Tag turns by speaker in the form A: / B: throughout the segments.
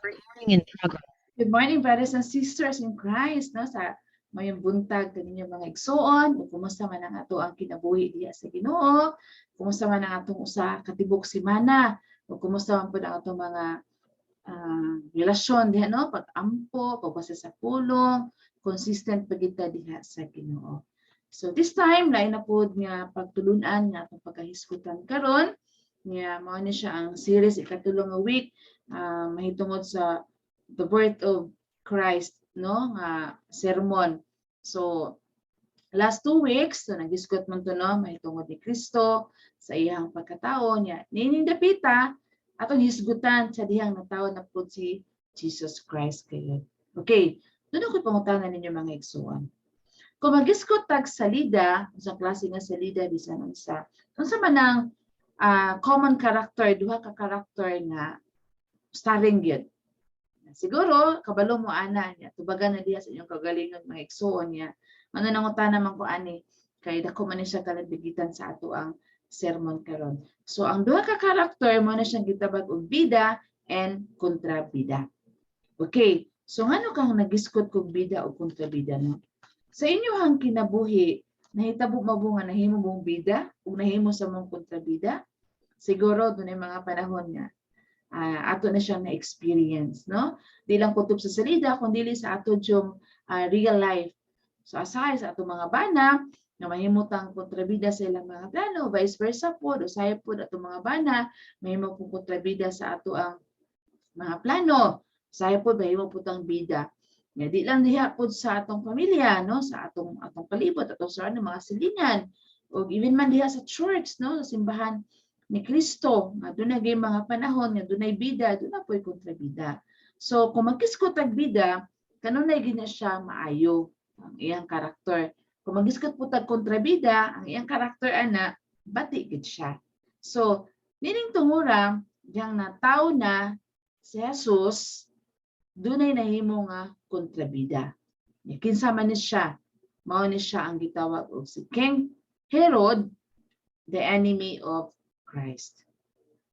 A: Great morning in progress.
B: Good morning, brothers and sisters in Christ. No? Sa mayong buntag kaninyo mga igsoon, ug kumusta man ang ato ang kinabuhi diya sa Ginoo, kumusta man ang atong usa ka tibok semana, ug kumusta man pud ang atong mga relasyon diha no, pag-ampo, pagbasa sa pulong, consistent pa kita diha sa Ginoo. So this time lain na pud nga pagtulunan nga atong pagkahisgutan karon nga mao ni siya ang series ikatulong nga week mahitungod sa the birth of Christ no nga sermon. So last 2 weeks so nag-discuss man to no mahitungod ni Kristo sa iyang pagkatao niya. Nining dapita atong hisgutan sa dihang natawo na pud si Jesus Christ kayo. Okay, doon ako pangutanan ninyo mga igsuon. Kung mag-discuss tag salida, sa klase nga salida bisan unsa man ang common character, duha ka character nga starring gyud. Siguro kabalo mo ana niya tubagan na diha sa inyong kagalingon mga igsuon niya. Ano nangutana man ko ani kay dako man ni siya kalagbigitan sa ato ang sermon karon. So ang duha ka character mo na siyang gitabag og bida and kontrabida. Okay, so ngano kang nagiskot kog bida o kontrabida no? Sa inyohang kinabuhi nahitabo mo nga nahimo mong bida ug nahimo sa mong kontrabida? Siguro dunay mga panahon nga ato na siyang na-experience, no? Di lang kutob sa salida, kundi sa ato yung real life. So aside sa ato mga bana, na mahimutang kontrabida sa ilang mga plano, vice versa po, usahay po ato mga bana, mahimo pong kontrabida sa ato ang mga plano, usahay po, mahimo po tang bida. Nga di lang diha po sa atong pamilya, no? Sa atong palibot, atong sa mga silingan, o even man diha sa church, no? Sa simbahan, ni Kristo nga dunay mga panahon nga dunay bida dunay po'y kontrabida. So kung magkiskot tag bida kanunay gina siya maayo ang iyang karakter. Kung magiskot po tag kontrabida ang iyang karakter ana bati gid siya. So nining tungura yang nataw na si Jesus dunay nahimo nga kontrabida. Kinsa man ni siya mao ni siya ang gitawag og si King Herod, the enemy of Christ.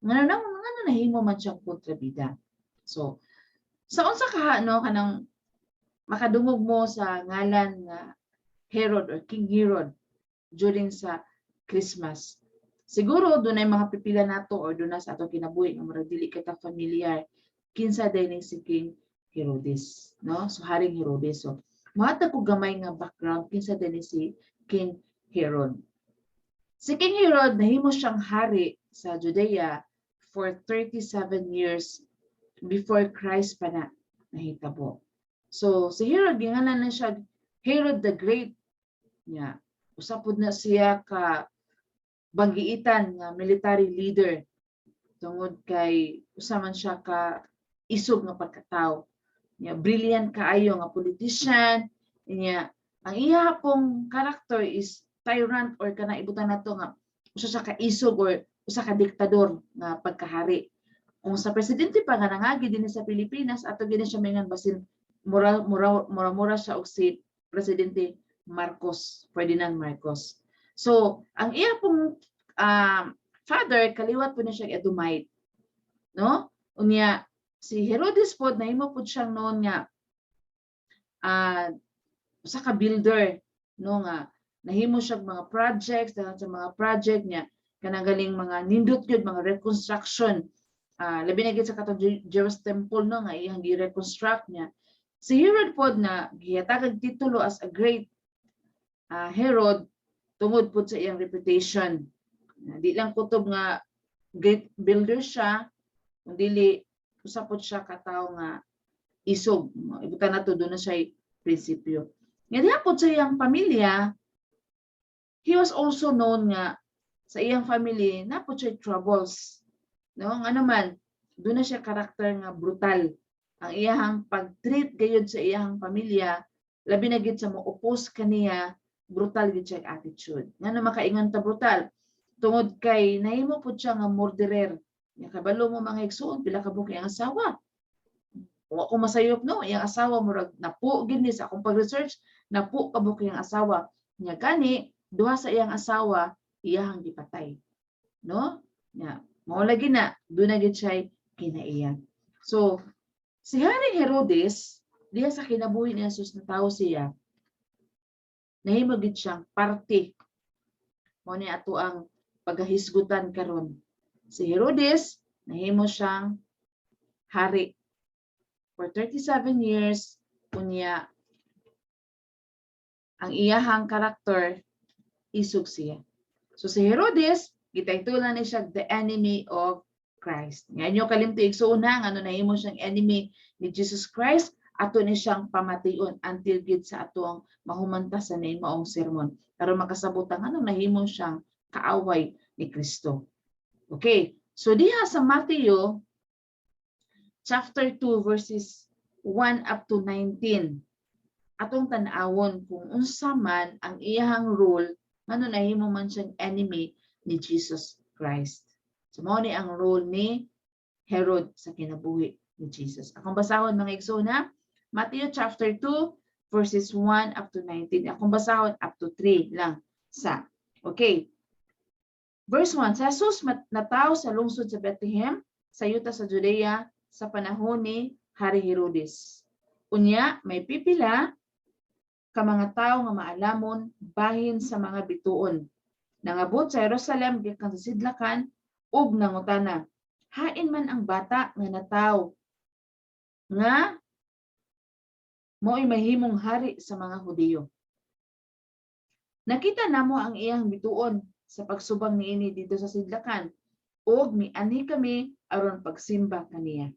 B: Ngano nahimo man siyang kontrabida. So, sa unsa ka no kanang makadungog mo sa ngalan nga Herod or King Herod during sa Christmas. Siguro dunay mga pipila nato or dunay sa ato kinabuhi nga murag dili kita familiar kinsa din si King Herodes, no? So Haring Herodes. So, mahata ko gamay nga background kinsa din si King Herod. Si King Herod, nahimo siyang hari sa Judea for 37 years before Christ pa na nahitabo. So, si Herod, gingalan na siya Herod the Great. Niya. Usapod na siya ka banggiitan nga military leader tungod kay usaman siya ka isog nga pagkatao. Niya, brilliant kaayo nga politician. Niya, ang iya pong character is tyrant or kana ibutan nato nga usa sa kaisog or usa ka diktador nga pagkahari. Kung sa presidente pa nga nangagi din sa Pilipinas ato gini siya mingan basin mura siya og si presidente Marcos, Ferdinand Marcos. So, ang iya pong father kaliwat po na siya Edomite, no? Unya si Herodes pod nahimo pod siyang noon nga usa ka builder no nga nahimo siya mga projects dahil sa mga project niya kanang galing mga nindot gyud mga reconstruction labi na gyud sa katong Jerusalem Temple no nga iyang gi-reconstruct niya si Herod pod na gihatagag titulo as a great Herod tungod pod sa iyang reputation di lang kutob nga great builder siya kundi usa pod siya katawo nga isog ibutan nato do na siya prinsipyo nga diha pod sa iyang pamilya. He was also known nga sa iyang family na po siya troubles. No? Ano man, doon na siya karakter nga brutal. Ang iyang pag-treat gayud sa iyang pamilya, labi na gid sa mo oppose kaniya, brutal gid siya attitude. Ngano makaingon ta brutal? Tungod kay nahimo po siya nga murderer. Nga kabalo mo mga igsuon, pila ka buok iyang asawa. Wa ko masayop no, iyang asawa murag napo gid ni sa akong pag-research, napo ka buok iyang asawa. Nya gani duha sa iyang asawa iyahang gipatay no nya mao lagi na do na gid siya kinaiya. So Si Haring Herodes, diya sa kinabuhi ni Jesus na tao siya, nahimagid siyang parte. Mo ni ato ang paghahisgutan karon. Si Herodes, nahimo siyang hari for 37 years. Unya, ang iyahang karakter, isog siya. So si Herodes, gitaytulan ni siya the enemy of Christ. Ngayon yung kalimtuig so una, ano nahimo siyang enemy ni Jesus Christ, ato ni siyang pamation until gid sa atong mahumanta sa maong sermon. Pero makasabutang ano nahimo siyang kaaway ni Kristo. Okay, so diha sa Mateo chapter 2 verses 1 up to 19. Atong tan-awon kung unsa man ang iyang role ngano nahimo man siyang enemy ni Jesus Christ. So mao ni ang role ni Herod sa kinabuhi ni Jesus. Akong basahon mga igsoon, Matthew chapter 2 verses 1 up to 19. Akong basahon up to 3 lang sa. Okay. Verse 1, sa Jesus nataw sa lungsod sa Bethlehem, sa yuta sa Judea, sa panahon ni Hari Herodes. Unya, may pipila ka mga tao nga maalamon bahin sa mga bituon. Nangabot sa Jerusalem gikan sa sidlakan ug nangutana, hain man ang bata nga nataw nga mo'y mahimong hari sa mga Hudiyo. Nakita namo ang iyang bituon sa pagsubang niini dito sa sidlakan ug mianhi kami aron pagsimba kaniya.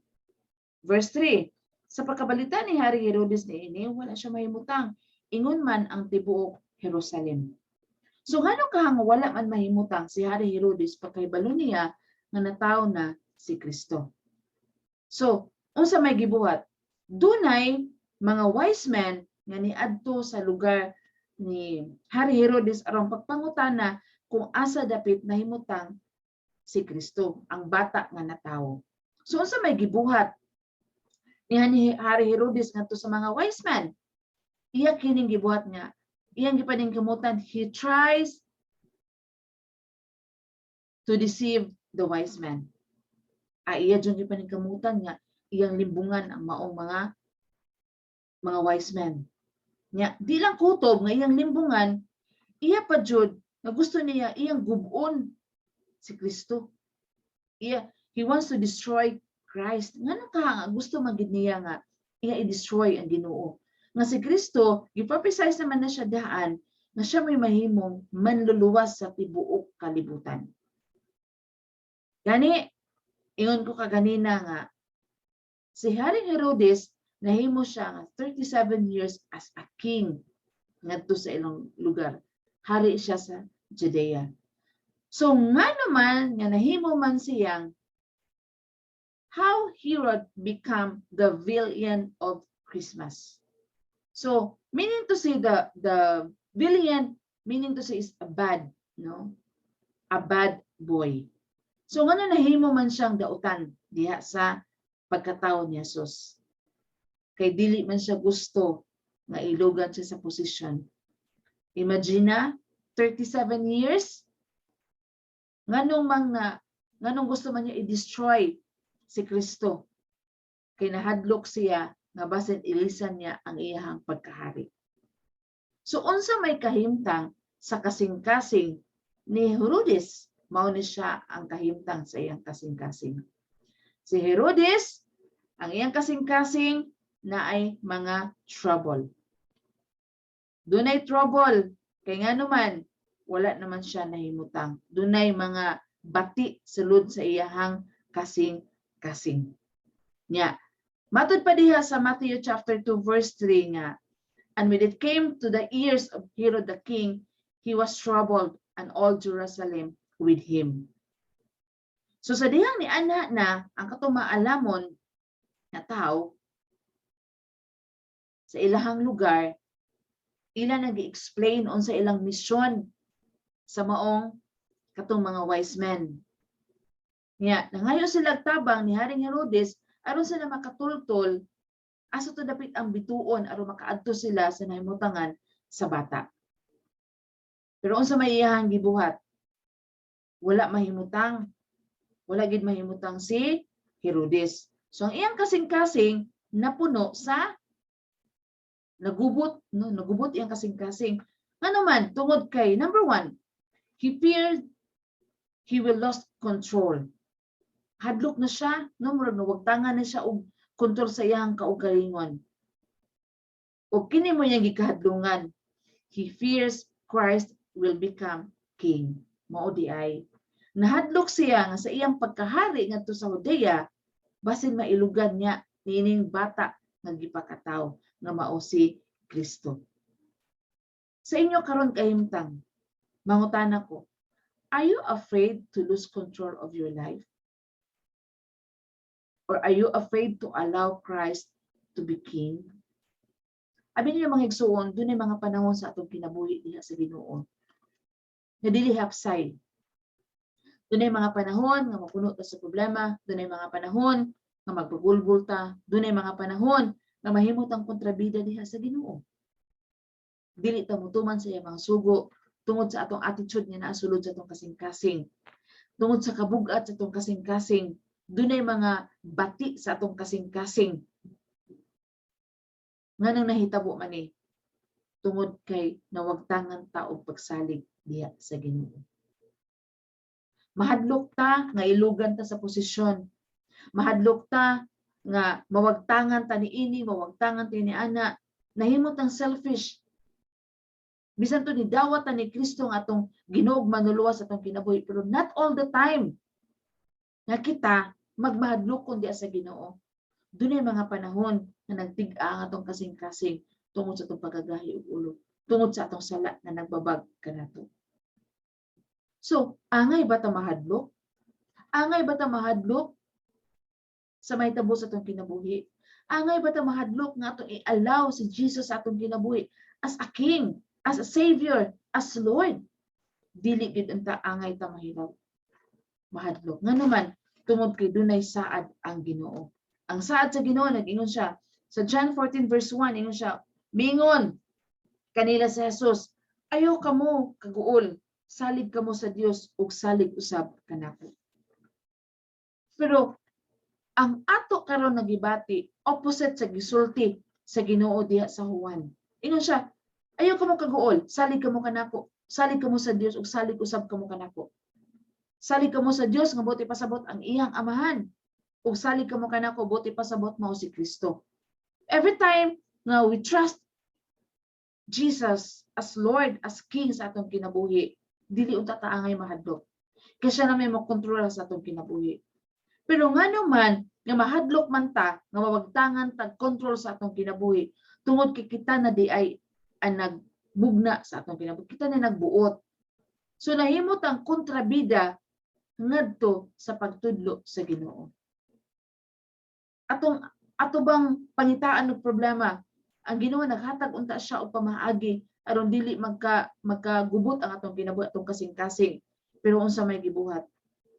B: Verse 3, sa pagkabalita ni Hari Herodes niini, wala siya mahimutang, ingon man ang tibuok Jerusalem. So ngano ka nga wala man mahimutang si Hari Herodes pagkahibalo niya nga nataw na si Kristo. So, unsa may gibuhat? Dunay mga wise men nga niadto sa lugar ni Hari Herodes aron pagpangutana kung asa dapit nahimutang si Kristo, ang bata nga natawo. So unsa may gibuhat ni Hari Herodes ngadto sa mga wise men? Iya kining gibuhat nga, iyang gipaningkamutan, he tries to deceive the wise men. Iya jud gipaningkamutan nga iyang limbungan ang maong mga wise men. Nya di lang kutob nga iyang limbungan, iya pa jud nga gusto niya iyang gubon si Kristo. He wants to destroy Christ. Ngano ka nga gusto magid niya nga iya i-destroy ang Ginoo. Nga si Kristo, giprophesize naman na siya daan na siya may mahimong manluluwas sa tibuok kalibutan. Gani, ingon ko kaganina nga, si Haring Herodes, nahimo siya nga 37 years as a king ngadto sa ilang lugar. Hari siya sa Judea. So nga naman nga nahimo man siyang how Herod become the villain of Christmas. So meaning to say the villain meaning to say is a bad, no? A bad boy. So ngano nahimo man siyang dautan diha sa pagkatawo ni Jesus. Kay dili man siya gusto nga ilugan siya sa posisyon. Imagine 37 years nganong gusto man niya i-destroy si Kristo. Kay nahadlok siya nga basin ilisan niya ang iyahang pagkahari. So unsa may kahimtang sa kasing-kasing ni Herodes, mao ni siya ang kahimtang sa iyang kasing-kasing. Si Herodes, ang iyang kasing-kasing na ay mga trouble. Dunay trouble kay ngano man wala naman siya nahimutang. Dunay mga bati sulod sa iyahang kasing-kasing. Nya, matud pa diha sa Matthew chapter 2 verse 3 nga, and when it came to the ears of Herod the king, he was troubled, and all Jerusalem with him. So sa dihang ni ana na ang katong maalamon na tao sa ilahang lugar, ila nag-explain on sa ilang misyon sa maong katong mga wise men. Nya, nangayo sila tabang ni Haring Herodes aron sila makatultol asa to dapit ang bituon aron makaadto sila sa nahimutangan sa bata. Pero unsa may iyahang gibuhat? Wala mahimutang. Wala gid mahimutang si Herodes. So ang iyang kasing-kasing napuno sa nagubot, no, nagubot iyang kasing-kasing. Ano man tungod kay number one, he feared he will lost control. Hadlok na siya, no, murag nawagtangan na siya og kontrol sa iyang kaugalingon. O kini mo niyang gikahadlungan. He fears Christ will become king. Mao di ay nahadlok siya nga sa iyang pagkahari ngadto sa Judea basin mailugan niya nining bata nga gipakataw nga mao si Kristo. Sa inyo karon kahimtang, mangutana ko, are you afraid to lose control of your life? Or are you afraid to allow Christ to be king? Abi niyo mga igsuon, dunay mga panahon sa atong kinabuhi diha sa Ginoo nga dili hapsay. Dunay mga panahon nga mapuno ta sa problema, dunay mga panahon nga magpagulbul ta, dunay mga panahon nga mahimot ang kontrabida diha sa Ginoo. Dili ta mutuman sa iyang mga sugo tungod sa atong attitude nga naa sulod sa atong kasing-kasing. Tungod sa kabugat sa atong kasing-kasing, dunay mga bati sa atong kasing-kasing nga nang nahitabo man ni tungod kay nawagtangan ta og pagsalig diha sa Ginoo. Mahadlok ta nga ilugan ta sa posisyon. Mahadlok ta nga mawagtangan ta niini, mawagtangan ta ni ana, nahimot ang selfish. Bisan to ni dawat ta ni Kristo nga atong Ginoo manuluwas atong kinabuhi, pero not all the time. Nga kita magmahadlokon diha sa Ginoo. Dunay mga panahon nga nagtig-a ang atong kasing-kasing tungod sa atong pagagahi og ulo, tungod sa atong sala na nagbabag kanato. So, angay ba ta mahadlok? Angay ba ta mahadlok sa mahitabo sa atong kinabuhi? Angay ba ta mahadlok nga atong i-allow si Jesus sa atong kinabuhi as a King, as a Savior, as Lord? Dili gid unta angay ta mahadlok. Ngano man tungod kay dunay saad ang Ginoo. Ang saad sa Ginoo nag-ingon siya sa John 14 verse 1, ingon siya, mingon kanila sa Jesus, ayaw kamo kaguol, salig kamo sa Dios ug salig usab kanako. Pero ang ato karon nagibati opposite sa gisulti sa Ginoo diha sa Juan. Ingon siya, ayaw kamo kaguol, salig kamo kanako, salig kamo sa Dios ug salig usab kamo kanako. Salig kamo sa Dios nga buti pasabot ang iyang amahan. Ug salig kamo kanako buti pasabot mao si Kristo. Every time nga we trust Jesus as Lord, as King sa atong kinabuhi, dili unta ta angay mahadlok. Kaya siya na may makontrola sa atong kinabuhi. Pero ngano man nga mahadlok man ta, nga mawagtangan tag control sa atong kinabuhi, tungod kay kita na di ay nagbugna sa atong kinabuhi, kita na nagbuot. So nahimot ang kontrabida ngadto sa pagtudlo sa Ginoo. Ato bang pangitaan og problema, ang Ginoo naghatag unta siya og pamaagi aron dili magkagubot ang atong kinabuhi, atong kasing-kasing. Pero unsa may gibuhat?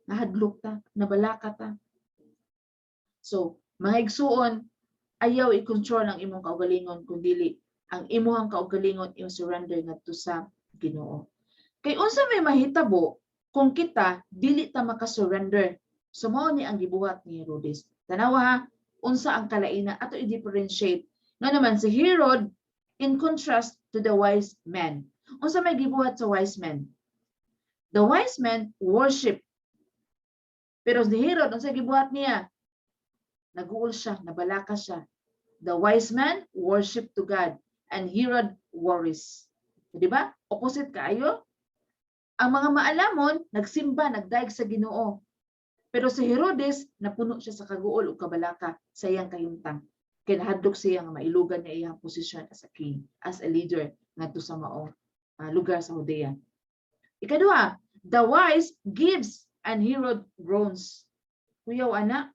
B: Nahadlok ta, nabalaka ta. So, mga igsuon, ayaw i-control ang imong kaugalingon kundi ang imong kaugalingon imong surrender ngadto sa Ginoo. Kay unsa may mahitabo kung kita dili ta maka-surrender. So mao ni ang gibuhat ni Herodes. Tanawa ha, unsa ang kalaina ato i-differentiate. Nga naman si Herod in contrast to the wise men. Unsa may gibuhat sa wise men? The wise men worship. Pero si Herod, unsa gibuhat niya? Naguol siya, nabalaka siya. The wise man worship to God and Herod worries. Di ba? Opposite kaayo. Ang mga maalamon nagsimba, nagdaig sa Ginoo. Pero si Herodes napuno siya sa kaguol o kabalaka sa iyang kahimtang. Kaya nahadlok siya nga mailugan niya iyang posisyon as a king, as a leader ngadto sa maong lugar sa Judea. Ikaduha, the wise gives and Herod groans. Kuyaw ana,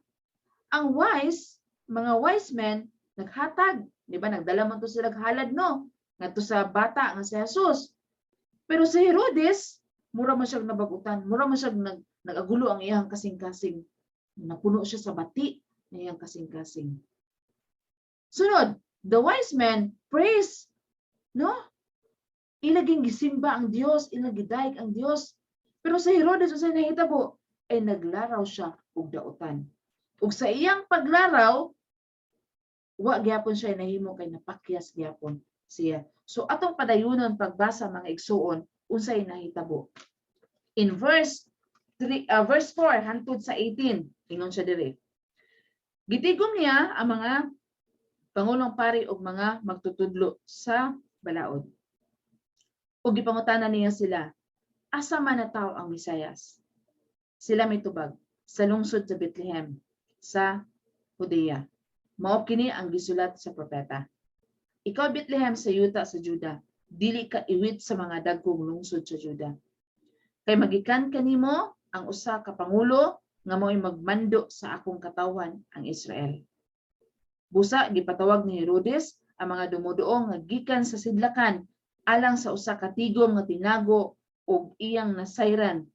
B: ang mga wise men naghatag, di ba? Nagdala man to sila halad no, ngadto sa bata nga si Jesus. Pero si Herodes, mura man siya nabagutan, mura man siya nagagulo ang iyang kasing-kasing. Napuno siya sa bati ng iyang kasing-kasing. Sunod, the wise men praise, no? Ilaging gisimba ang Dios, ilagidayeg ang Dios. Pero sa Herodes, usay nahitabo, ay naglaraw siya og dautan. Ug sa iyang paglaraw, wa gyapon siya nahimo kay napakyas gyapon siya. So atong padayunon pagbasa mga igsuon unsay nahitabo. In verse 4 hangtod sa 18 ingon siya diri. Gitigom niya ang mga pangulong pari ug mga magtutudlo sa balaod. Ug gipangutana niya sila, asa man nataw ang Misayas? Sila mitubag sa lungsod sa Bethlehem sa Judea. Mao kini ang gisulat sa propeta. Ikaw Bethlehem sa yuta sa Juda, dili ka iwit sa mga dagkong lungsod sa Juda. Kay magikan kanimo ang usa ka pangulo nga mo'y magmando sa akong katawan ang Israel. Busa gipatawag ni Herodes ang mga dumuduong nga gikan sa sidlakan alang sa usa ka tigom nga tinago ug iyang nasayran.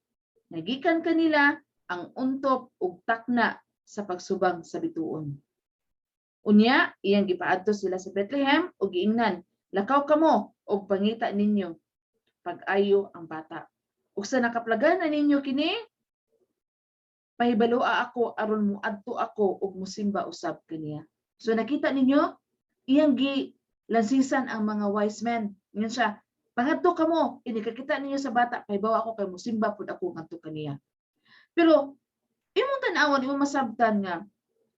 B: Nagikan kanila ang untop ug takna sa pagsubang sa bituon. Unya iyang gipaadto sila sa Bethlehem ug giingnan, lakaw kamo ug pangita ninyo pag-ayo ang bata. Ug sa nakaplaganan ninyo kini, pahibalua ako aron muadto ako ug musimba usab kaniya. So nakita ninyo, iyang gilansisan ang mga wise men. Ingon siya, pangadto kamo, ini kakita ninyo sa bata, pahibawa ako kay musimba pud ako ngadto kaniya. Pero imong tan-awon, imong masabtan nga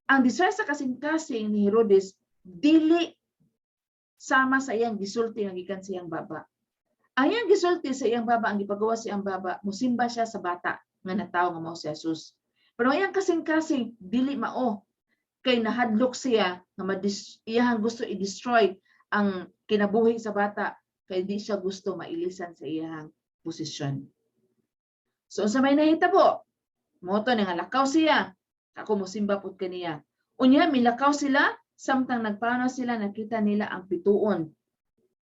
B: ang desire sa kasing-kasing ni Herodes dili sama sa iyang gisulti nga gikan sa iyang baba. Ang iyang gisulti sa iyang baba, ang gipagawa sa iyang baba, musimba siya sa bata nga natawo nga mao si Jesus. Pero ang iyang kasing-kasing dili mao, kay nahadlok siya nga iyang gusto i-destroy ang kinabuhi sa bata, kay di siya gusto mailisan sa iyang posisyon. So sa may nahitabo, moto nga lakaw siya, ako musimba pud kaniya. Unya milakaw sila samtang nagpaano sila, nakita nila ang bituon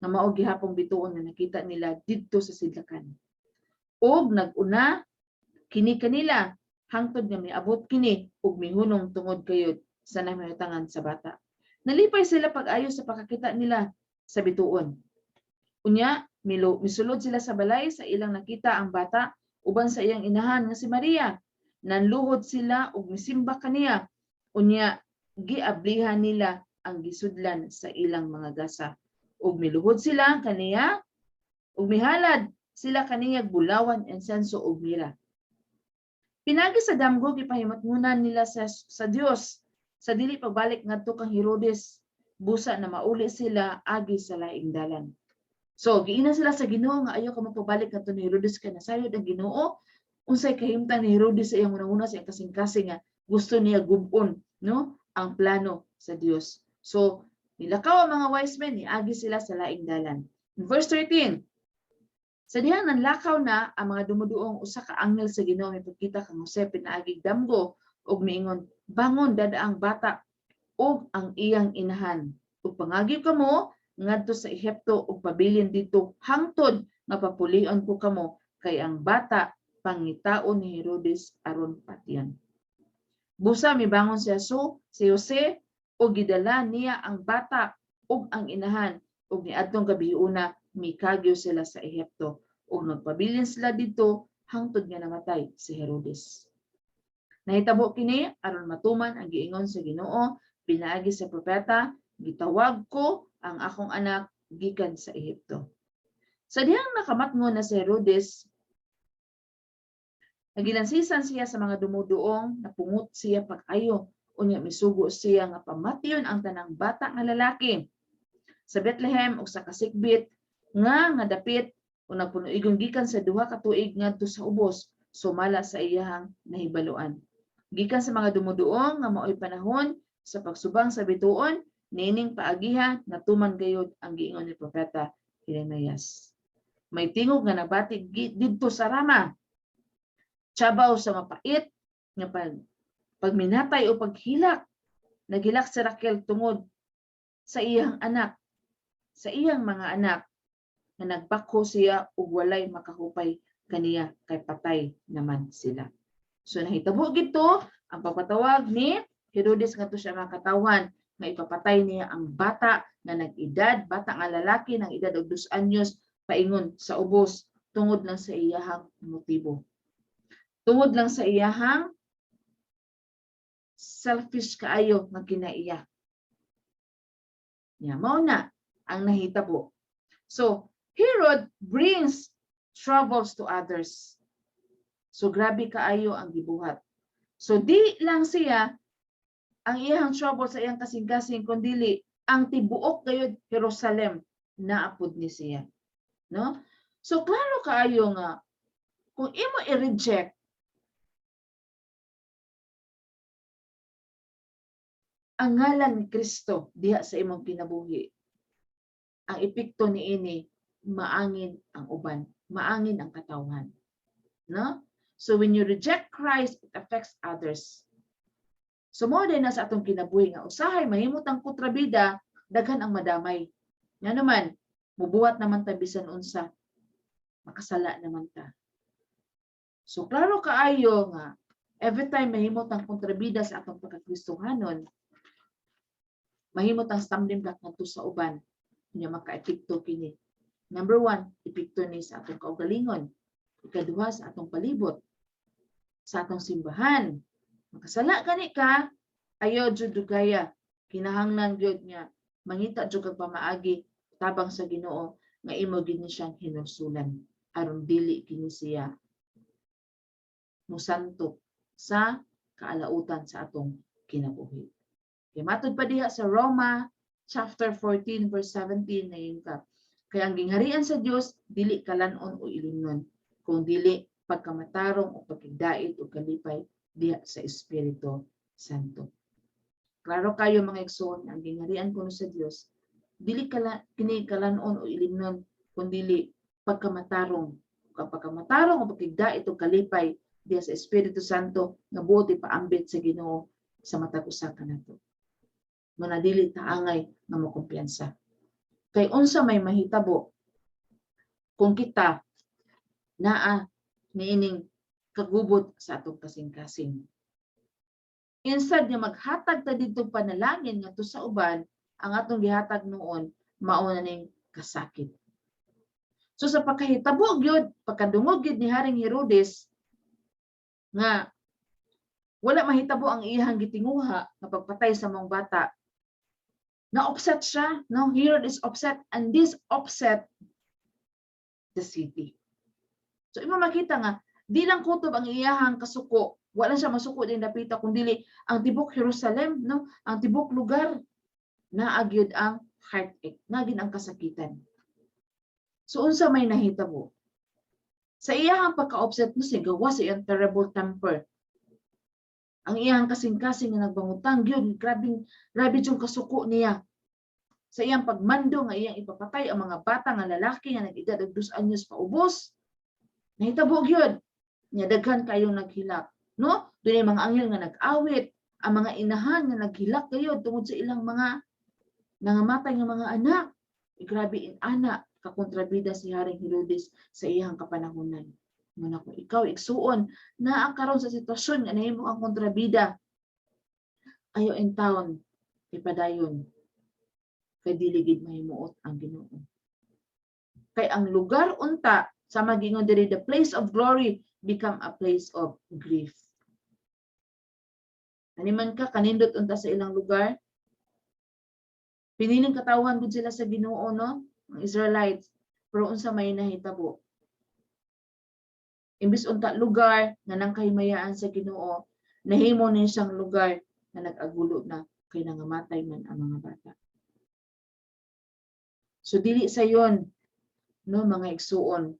B: nga mao gihapong bituon nga nakita nila didto sa sidlakan. Og naguna kini kanila hangtod nga miabot kini ug mihunong tungod kayod sa namiutangan sa bata. Nalipay sila pag-ayo sa pakakita nila sa bituon. Unya misulod sila sa balay sa ilang nakita ang bata uban sa iyang inahan nga si Maria. Nanluhod sila ug misimba kaniya. Unya giablihan nila ang gisudlan sa ilang mga gasa. Ug miluhod sila kaniya ug mihalad sila kaniya bulawan, insenso ug mira. Pinagi sa damgo gipahimatngunan nila sa Dios sa dili pagbalik ngadto kang Herodes, busa na mauli sila agi sa laing dalan. So giina sila sa Ginoo nga ayo ka magpabalik ngadto ni Herodes kay nasayod ang Ginoo. Unsay kahimtang ni Herodes sa iyang una sa iyang kasing-kasing nga gusto niya gubon, no, ang plano sa Dios. So nilakaw ang mga wise men, niagi sila sa laing dalan. In verse 13, sa dihang nanlakaw na ang mga dumuduong usa ka anghel sa Ginoo mipakita kang Jose pinaagig damgo ug miingon, bangon dada ang bata ug ang iyang inahan. Ug pangagib kamo ngadto sa Ehipto ug pabilin dito hangtod nga papulion ko kamo kay ang bata pangitaon ni Herodes aron patian. Busa mibangon si Jose ug gidala niya ang bata ug ang inahan ug niadtong gabiuna mikagyo sila sa Ehipto ug nagpabilin sila dito hangtod nga namatay si Herodes. Nahitabo kini aron matuman ang giingon sa Ginoo pinaagi sa propeta, gitawag ko ang akong anak gikan sa Ehipto. Sa dihang nakamatngon na si Herodes, nagilansisan siya sa mga dumuduong, napungot siya pag-ayo, unya misugo siya nga pamatyon ang tanang bata nga lalaki sa Bethlehem ug sa kasikbit nga dapit o nagpunuigon gikan sa 2 ka tuig ngadto sa ubos, sumala sa iyahang nahibaluan. Gikan sa mga dumuduong nga mao'y panahon sa pagsubang sa bituon, nining paagiha natuman gayud ang giingon ni propeta Jeremias. May tingog nga nabati didto sa Rama, Tiyabaw sa mapait nga pagminatay o paghilak, naghilak si Raquel tungod sa iyang anak, sa iyang mga anak nga nagbako siya ug walay makahupay kaniya kay patay naman sila. So nahitabo gito ang pagpatawag ni Herodes ngadto siya makatawan nga ipapatay niya ang bata nga nag-edad, bata nga lalaki ng edad og 2 anyos paingon sa ubos tungod lang sa iyahang motibo. Tungod lang sa iyahang selfish kaayo nga kinaiya. Nya mao na ang nahitabo. So Herod brings troubles to others. So grabe kaayo ang gibuhat. So di lang siya ang iyang trouble sa iyang kasing-kasing kundi ang tibuok gayud Jerusalem naapod ni siya, no? So klaro kaayo nga kung imo i-reject ang ngalan ni Kristo diha sa imong kinabuhi, ang epekto niini maangin ang uban, maangin ang katawhan, no? So when you reject Christ, it affects others. So mo din na sa atong kinabuhi nga usahay mahimot ang kontrabida, daghan ang madamay. Nga naman, mubuhat naman ta bisan unsa, makasala naman ta. So klaro kaayo nga every time mahimot ang kontrabida sa atong pagkakristohanon, mahimot ang stumbling block ngadto sa uban nya maka-epekto kini. Number 1, epekto ni sa atong kaugalingon. Ikaduha, sa atong palibot, sa atong simbahan. Makasala gani ka, ayo jud dugaya. Kinahanglan gyud nga mangita jud kag pamaagi tabang sa Ginoo nga imo gid ni siyang hinulsulan aron dili kini siya mosanto sa kaalautan sa atong kinabuhi. Kay matud pa diha sa Roma chapter 14 verse 17 na yun ka. Kaya ang gingharian sa Dios dili kalanon o ilimnon, kung dili pagkamatarong o pagkigdait o kalipay diha sa Espiritu Santo. Klaro kayo mga igsoon, ang gingharian kuno sa Dios dili kini kalanon o ilimnon, kung dili pagkamatarong o pagkigdait o kalipay diha sa Espiritu Santo nga buot ipaambit sa Ginoo sa matag usa kanato. Manadili taangay nga makumpiyansa. Kay unsa may mahitabo kung kita naa niining kagubot sa atong kasing-kasing. Instead nga maghatag ta didtong panalangin ngadto sa uban, ang atong gihatag noon mao na ning kasakit. So sa pagkahitabo gyud, pagkadungog gyud ni Haring Herodes nga wala mahitabo ang iyang gitinguha nga pagpatay sa mga bata, na-upset siya, no? Herod is upset, and this upset the city. So imo makita nga di lang kutob ang iyahang kasuko, wala siya masuko din dapita kundi ang tibok Jerusalem, no? Ang tibok lugar naagyud ang heartache, nagin ang kasakitan. So unsa may nahitabo? Sa iyahang pagka-upset no siya gawa sa iyang terrible temper. Ang iyang kasing-kasing nga nagbangutang gyud, grabe yung kasuko niya. Sa iyang pagmando nga iyang ipapatay ang mga bata nga lalaki nga nag-edad og 2 anyos paubos. Nahitabo gyud nya daghan kayong naghilak, no? Dunay mga anghel nga nag-awit, ang mga inahan nga naghilak gayud tungod sa ilang mga nangamatay nga mga anak. Grabe ana kakontrabida si Haring Herodes sa iyang kapanahunan. Muna kung ikaw igsuon na karon sa sitwasyon nga nahimo ang kontrabida, ayo in town ipadayon kay dili gid mahimuot ang Ginoo. Kay ang lugar unta sa magingon diri, the place of glory become a place of grief. Animan ka kanindot unta sa ilang lugar, piniling katawhan gud sila sa Ginoo, no? Ang Israelites, pero unsa may nahitabo? Imbis unta lugar nga nang kahimayaan sa Ginoo, nahimo ni siyang lugar na nag-agulo na kay nangamatay man ang mga bata. So dili sayon, no, mga igsuon,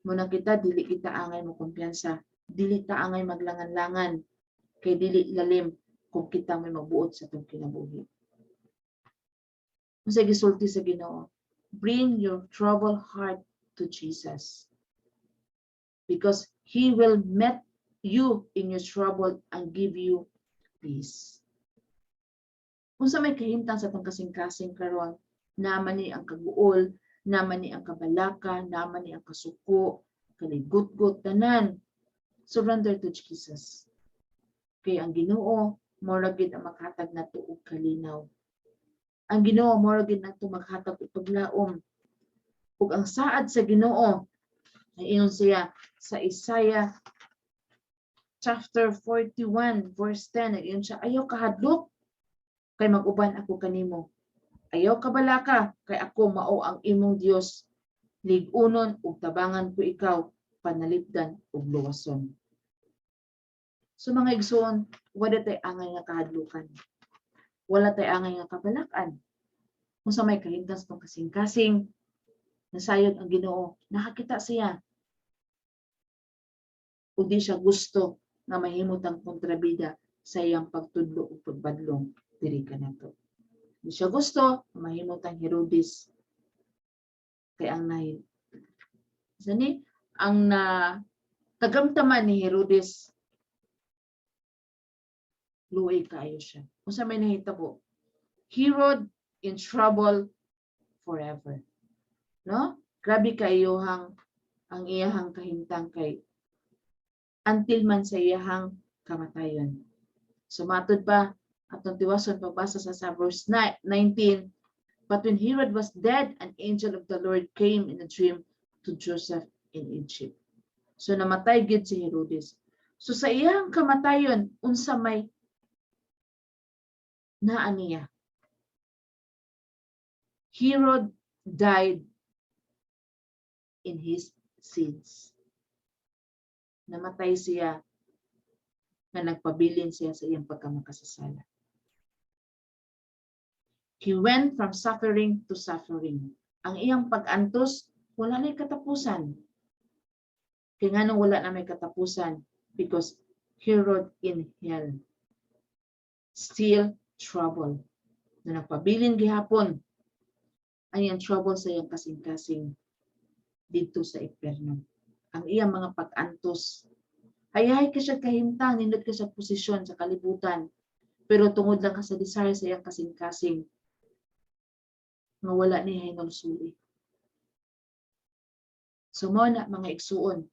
B: muna kita dili kita angay mo kumpiyansa, dili ta angay maglangan-langan, kay dili lalim kung kita may magbuot sa atong kinabuhi. Unsa gisulti sa Ginoo? Bring your troubled heart to Jesus, because He will meet you in your trouble and give you peace. Unsa may kahimtang sa atong kasing-kasing karon, naman ni ang kaguol, naman ni ang kabalaka, naman ni ang kasuko, kaligut-gut, tanan. Surrender to Jesus. Kay ang Ginoo mora gid ang maghatag nato og kalinaw. Ang Ginoo mora gid nato maghatag og paglaom. Ug ang saad sa Ginoo ay ingon siya sa Isaiah chapter 41 verse 10, ayun siya, ayaw kahadlok kay mag-uban ako kanimo. Ayaw kabalaka, kay ako mao ang imong Dios. Ligunon ug tabangan ko ikaw, panalipdan ug luwason. So mga igsoon, wala tay angay nga kahadlukan. Wala tay angay nga kabalakan. Kung sa may kahimtas tong kasing-kasing, nasayod ang Ginoo, nakakita siya. O di siya gusto na mahimot ang kontrabida sa iyang pagtudlo o pagbadlong diri kanato. Di siya gusto na mahimot ang Herodes kay ang tagamtaman ni Herodes, luoy kaayo siya. Kung sa may nahitabo, Herod in trouble forever. No? Grabe kayo ang iyahang kahimtang kay until man sa iyahang kamatayon. So matod pa atong tiwason pagbasa sa verse 19, but when Herod was dead, an angel of the Lord came in a dream to Joseph in Egypt. So namatay gid si Herodes. So sa iyang kamatayon, unsa may naa niya? Herod died in his sins. Namatay siya na nagpabilin siya sa iyang pagkamakasasala. He went from suffering to suffering. Ang iyang pag-antos, wala na'y katapusan. Kaya nga nung wala na may katapusan, because Herod in hell, still trouble. Na nagpabilin gihapon, ang iyang trouble sa iyang kasing-kasing dito sa impyerno. Ang iyang mga pag-antos, hayahay ka siya kahimtang, nindot ka sa posisyon sa kalibutan, pero tungod lang ka sa desire sa iyang kasing-kasing, nga wala niya hinulsuli. So mo na mga igsuon,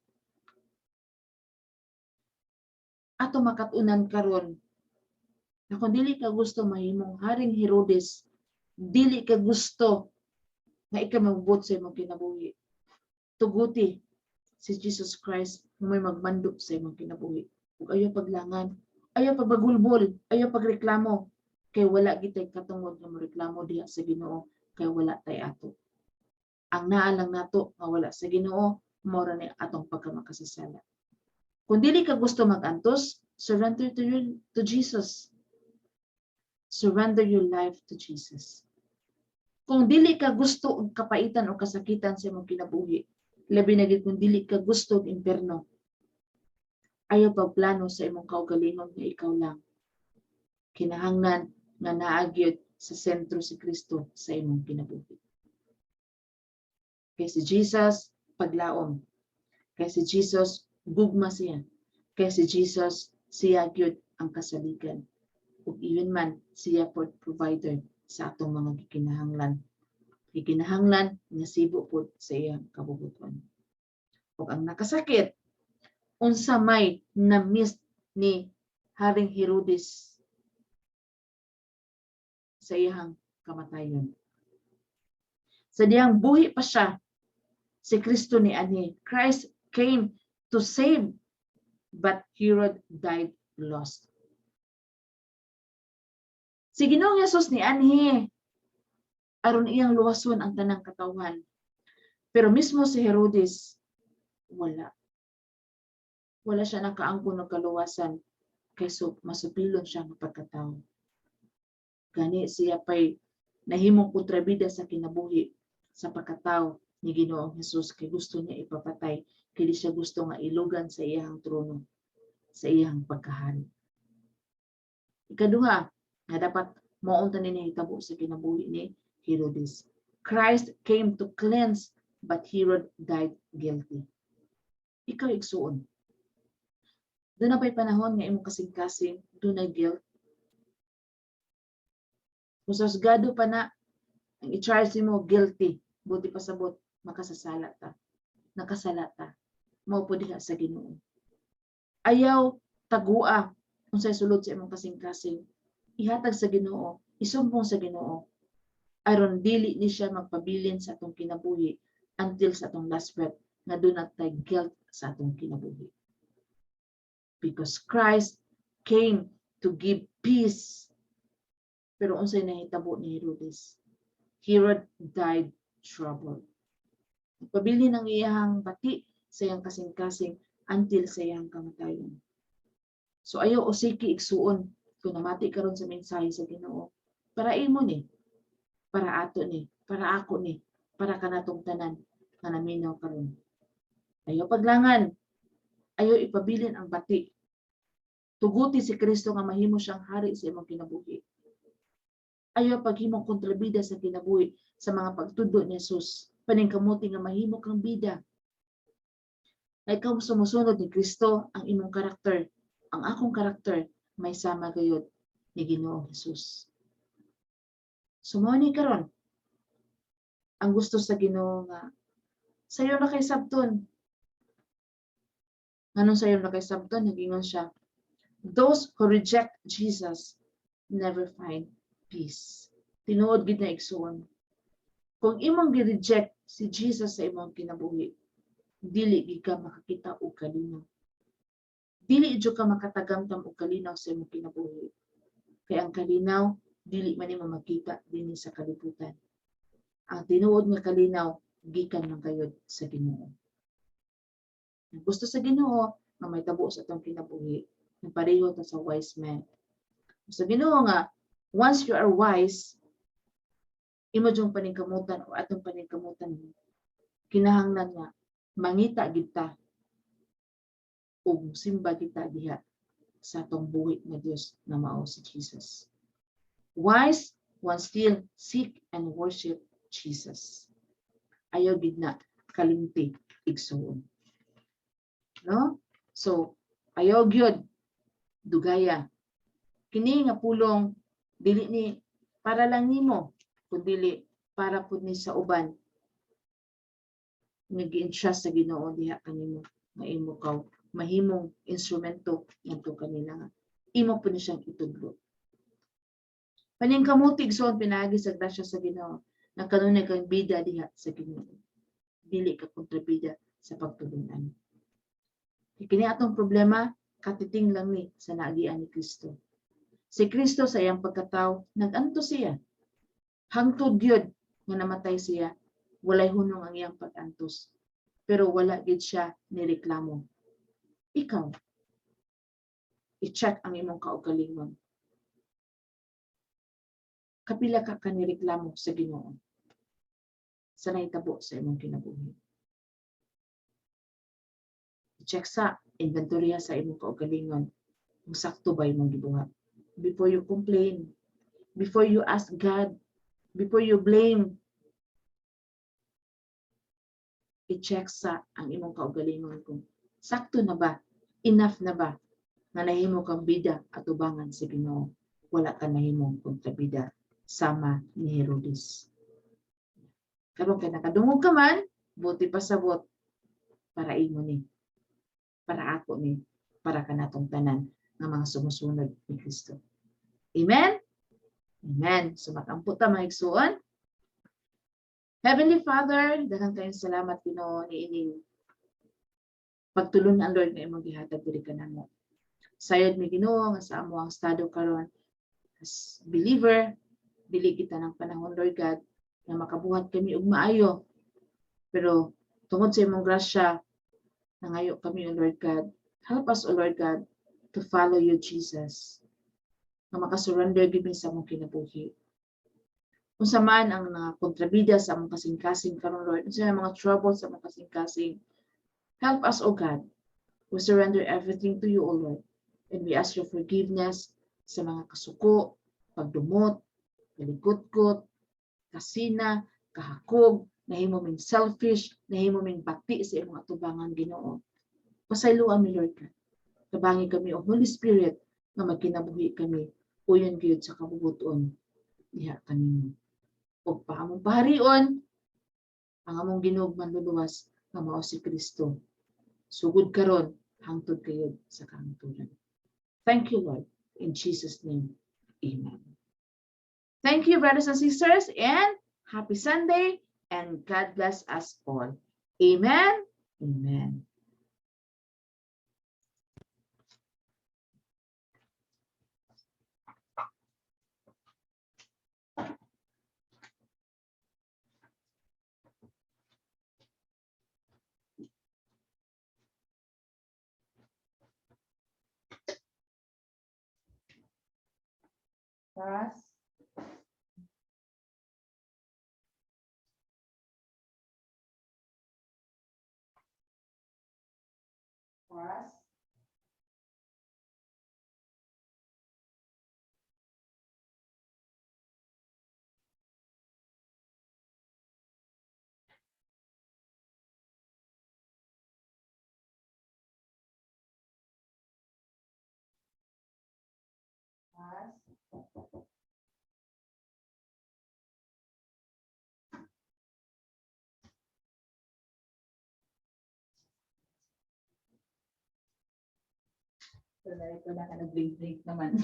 B: ato makatunan karon na kung dili ka gusto mahimong Haring Herodes, dili ka gusto na ikaw magbut sa imong kinabuhi, tuguti si Jesus Christ na may magmandop sa imong kinabuhi. Ug ayaw paglangan, ayaw pagbagulbol, ayaw pagreklamo, kay wala gitay katungod nga moreklamo diha sa Ginoo, kay wala tay ato. Ang naa lang nato nga wala sa Ginoo, mao ni atong pagkamakasasala. Kung dili ka gusto mag-antos, surrender to Jesus. Surrender your life to Jesus. Kung dili ka gusto og kapaitan o kasakitan sa imong kinabuhi, labi na gid kung dili ka gusto og impierno, ayaw pagplano sa imong kaugalingon nga ikaw lang. Kinahanglan nga naa gyud sa sentro si Kristo sa imong kinabuhi. Kay si Jesus paglaom. Kay si Jesus gugma siya. Kay si Jesus siya gyud ang kasaligan. Ug iyon man siya pod provider sa atong mga gikinahanglan. Gikinahanglan nga sibo pod sa iyang kabubuton. Ug ang nakasakit, unsa may na-miss ni Haring Herodes sa iyang kamatayon. Sa diyang buhi pa siya, si Kristo ni ani, Christ came to save, but Herod died lost. Si Ginoong Hesus ni anhi aron iyang luwason ang tanang katawhan. Pero mismo si Herodes wala. Wala siya nakaangkon ng kaluwasan kaysa masupilon siya ng pagkatao. Gani siya pa'y nahimong kontrabida sa kinabuhi sa pagkatao ni Ginoong Hesus kay gusto niya ipapatay, kaya siya gusto nga ilugan sa iyang trono, sa iyang pagkahari. Ikaduha, nga dapat maunta ni hitabo sa kinabuhi ni Herodes. Christ came to cleanse, but Herod died guilty. Ikaw igsuon. Doon na pa'y panahon nga imong kasing-kasing, doon na guilt. Kung sa husgado pa na, ang i-charge mo guilty, buti pasabot, makasasala ta. Nakasala ta. Mao po diha sa Ginoo. Ayaw tagua kung sa'y sulod sa imong kasing-kasing. Ihatag sa Ginoo, isumpong sa Ginoo, aron dili ni siya magpabilin sa atong kinabuhi until sa atong last breath nga doon natay guilt sa atong kinabuhi. Because Christ came to give peace. Pero unsay nahitabo ni Herodes? Herod died troubled. Pabili ng iyang bati sa iyang kasing-kasing until sa iyang kamatayon. So ayaw usiki igsuon kung namati karon sa mensahe sa Ginoo. Para imo ni, para ato ni, para ako ni, para kanatong tanan nga naminaw karon. Ayaw paglangan, ayaw ipabilin ang bati. Tuguti si Kristo nga mahimo siyang hari sa imong kinabuhi. Ayaw paghimong kontrabida sa kinabuhi sa mga pagtudlo ni Jesus. Paningkamuti nga mahimo kang bida. Na ikaw sumusunod ni Kristo, ang imong karakter, ang akong karakter, may sama gayud ni Ginoong Jesus. Sumuni karon. Ang gusto sa Ginoo nga sayo na kay sabton. Nganong sayo na kay sabton, nagingon siya, those who reject Jesus never find peace. Tinuod gid na igsuon. Kung imong gi-reject si Jesus sa imong kinabuhi, dili gid ka makakita og kalinaw. Dili jud ka makatagamtam og kalinaw sa imong kinabuhi. Kay ang kalinaw dili man nimo makita dinhi sa kalibutan. Ang tinuod nga kalinaw gikan man kayod sa Ginoo. Ang gusto sa Ginoo nga may tabo sa atong kinabuhi, ng pareho ta sa wise man. Sa Ginoo nga once you are wise, imo jung paningkamutan o atong paningkamutan kinahanglan nga mangita gid ta ug simba kita diha sa atong buhi nga Dios nga mao si Jesus. Wise one still seek and worship Jesus. Ayaw gid na kalimti igsuon. No? So ayaw gyud dugaya. Kini nga pulong dili ni para lang nimo, kundi para pud ni sa uban. Nag-entrust sa Ginoo diha kanimo nga imo kaw mahimong instrumento ngadto kanila nga imo pud ni siyang itudlo. Paningkamuti igsoon pinaagi sa grasya sa Ginoo na kanunay kang bida diha sa Ginoo. Dili ka kontrabida sa pagtulungan. Kini atong problema katiting lang ni sa naagian ni Kristo. Si Kristo sa iyang pagkatao naganto siya. Hangtod gyud nga namatay siya, walay hunong ang iyang pag-antos. Pero wala gid siya nireklamo. Ikaw, i-check ang imong kaugalingon. Kapila ka kanireklamo sa Ginoo sa nahitabo sa imong kinabuhi. I-check sa inventory sa imong kaugalingon. Kung sakto ba imong gibuhat. Before you complain, before you ask God, before you blame, i-check sa ang imong kaugalingon kung sakto na ba, enough na ba, na nahimo kang bida at ubangan sa Ginoo. Wala ka nahimong kontrabida sama ni Herodes. Karon kay nakadungog ka man, buti pasabot para imo ni, para ako ni, para kanatong tanan ng mga sumusunod ni Kristo. Amen? Amen. So makampo ta mga igsuon. Heavenly Father, daghang kayong salamat Ginoo niining pagtulon ang Lord nga imong gihatag diri kanamo. Sayod mi Ginoo nga sa amo ang estado karon as believer, dili kita ng panahon Lord God na makabuhat kami og maayo. Pero tungod sa imong grasya nangayo kami o Lord God. Help us O Lord God to follow you Jesus. Nga makasurrender gid sa among kinabuhi. Unsa man ang kontrabida sa among kasing-kasing karon Lord, unsa man mga troubles sa among kasing-kasing, help us O God. We surrender everything to you O Lord. And we ask your forgiveness sa mga kasuko, pagdumot, kalikot-kot, kasina, kahakog, nahimo ming selfish, nahimo ming bati sa imong atubangan Ginoo. Pasayloan mi Lord God. Tabangi kami o Holy Spirit nga magkinabuhi kami uyon gyud sa kabubuton diha kanimo. O paamong paharion ang among Ginoo manluluwas nga mao si Kristo. Sugod karon hangtod kayod sa kahangturan. Thank you Lord in Jesus name. Amen. Thank you brothers and sisters and happy Sunday and God bless us all. Amen. Amen. Pass. Pass. Pass. So, dahil ko na ka nag-blink naman.